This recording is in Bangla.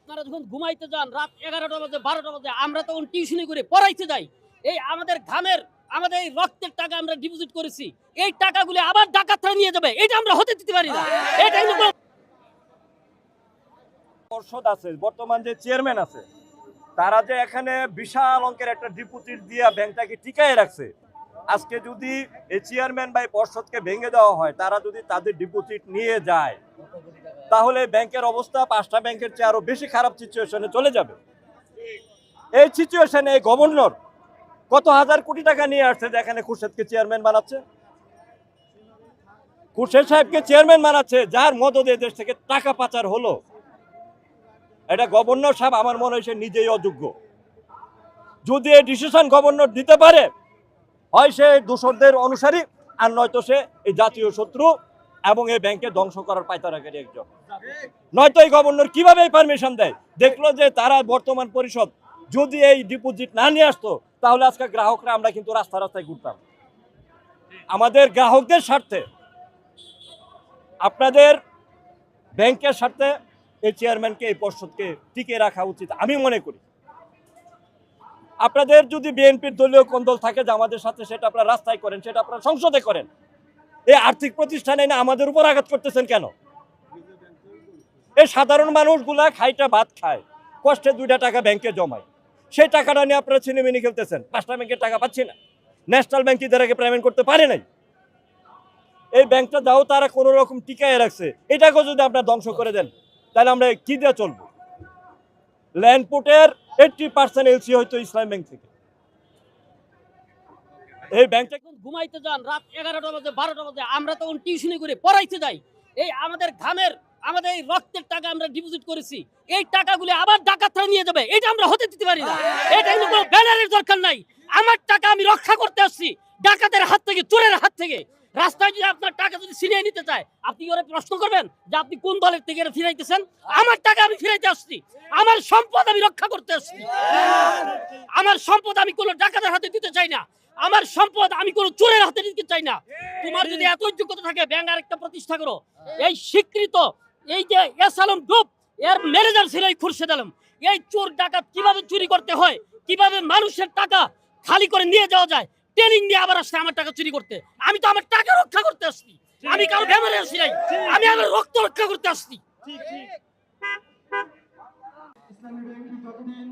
আপনারা যখন ঘুমাইতে যান রাত 11টা বাজে 12টা বাজে, আমরা তখন টিউশনি করে পড়াইতে যাই। এই আমাদের ঘামের, আমাদের এই রক্তের টাকা আমরা ডিপোজিট করেছি, এই টাকাগুলি আবার ডাকাতরা নিয়ে যাবে, এটা আমরা হতে দিতে পারি না। এটা কিন্তু পর্ষদ আছে, বর্তমান যে চেয়ারম্যান আছে, তারা যে এখানে বিশাল অঙ্কের একটা ডিপোজিট দিয়ে ব্যাংকটাকে টিকায় রাখছে। আজকে যদি এই চেয়ারম্যান বা পর্ষদকে ভেঙে দেওয়া হয়, তারা যদি তাদের ডিপোজিট নিয়ে যায়, তাহলে ব্যাংকের অবস্থা 5টা ব্যাংকের চেয়ে আরো বেশি খারাপ সিচুয়েশনে চলে যাবে। এই সিচুয়েশনে গভর্নর কত হাজার কোটি টাকা নিয়ে আসছে যে এখানে খুরশেদকে চেয়ারম্যান বানাচ্ছে। খুরশেদ সাহেবকে চেয়ারম্যান বানাচ্ছে, যার মদদে দেশ থেকে টাকা পাচার হলো। এটা গভর্নর সাহেব আমার মনে হয় সে নিজেই অযোগ্য। যদি এই ডিসিশন গভর্নর দিতে পারে, হয় সে দোসরদের অনুসারী, আর নয়তো সে এই জাতীয় শত্রু এবং এই ব্যাংকে ধ্বংস করার পায়তারাকারী একজন। নয়তো এই গভর্নর কিভাবে এই পারমিশন দেয়? দেখলো যে তারা বর্তমান পরিষদ যদি এই ডিপোজিট না নিয়ে আসতো, তাহলে আজকে গ্রাহকরা আমরা কিন্তু রাস্তা রাস্তায় ঘুরতাম। আমাদের গ্রাহকদের স্বার্থে, আপনাদের ব্যাংকের স্বার্থে এই চেয়ারম্যানকে, এই পর্ষদকে টিকে রাখা উচিত আমি মনে করি। আপনাদের যদি বিএনপির দলীয় কোন্দল থাকে যে আমাদের সাথে, সেটা আপনারা রাস্তায় করেন, সেটা আপনারা সংসদে করেন। এই আর্থিক প্রতিষ্ঠানে না আমাদের উপর আঘাত করতেছেন কেন? এই সাধারণ মানুষগুলা খাইটা ভাত খায়, কষ্টে 2টা টাকা ব্যাংকে জমায়, সেই টাকাটা নিয়ে আপনারা ছিনিমিনি খেলতেছেন। 5টা ব্যাংকের টাকা পাচ্ছি না, ন্যাশনাল ব্যাংক এদের আগে পেমেন্ট করতে পারে নাই। এই ব্যাংকটা যাও তারা কোনো রকম টিকায় রাখছে, এটাকেও যদি আপনারা ধ্বংস করে দেন, তাহলে আমরা কি দিয়ে চলবো? ল্যান্ডপোর্টের 80% এলসি হয়তো ইসলাম ব্যাংক থেকে। এই ব্যাংকটা ঘুমাইতে যান রাত 11টা বাজে 12টা বাজে, আমরা তখন টিউশনি করে পড়াইতে যাই। এই আমাদের ঘামের, আমাদের এই রক্তের টাকা আমরা ডিপোজিট করেছি, এই টাকাগুলি আবার ডাকাতরা নিয়ে যাবে, এটা আমরা হতে দিতে পারি না। এটা কিন্তু কোনো ব্যানারের দরকার নাই। আমার টাকা আমি রক্ষা করতে আসছি ডাকাতের হাত থেকে, চোরের হাত থেকে। রাস্তায় যদি আপনার টাকা যদি ছিনিয়ে নিতে চায়, আপনি ওরা প্রশ্ন করবেন যে আপনি কোন দলের থেকে এটা ফিরাইতেছেন? আমার টাকা আমি ফিরাইতে আসছি, আমার সম্পদ আমি রক্ষা করতে আসছি। আমার সম্পদ আমি কোনো ডাকাতের হাতে দিতে চাই না, আমার সম্পদ আমি কোনো চোরের হাতে দিতে চাই না। তোমার যদি এত যোগ্যতা থাকে, ব্যাংক আরেকটা প্রতিষ্ঠা করো। এই স্বীকৃত এই যে এস আলম গ্রুপ, এর ম্যানেজার ছিল এই খুরশেদ আলম। এই চোর ডাকাত কিভাবে চুরি করতে হয়, কিভাবে মানুষের টাকা খালি করে নিয়ে যাওয়া যায়, ট্রেনিং দিয়ে আবার আসছে আমার টাকা চুরি করতে। আমি তো আমার টাকা রক্ষা করতে আসছি, আমি কারো ব্যাপারে আসছি নাই, আমি আমার রক্ত রক্ষা করতে আসছি। ইসলামী ব্যাংক যতদিন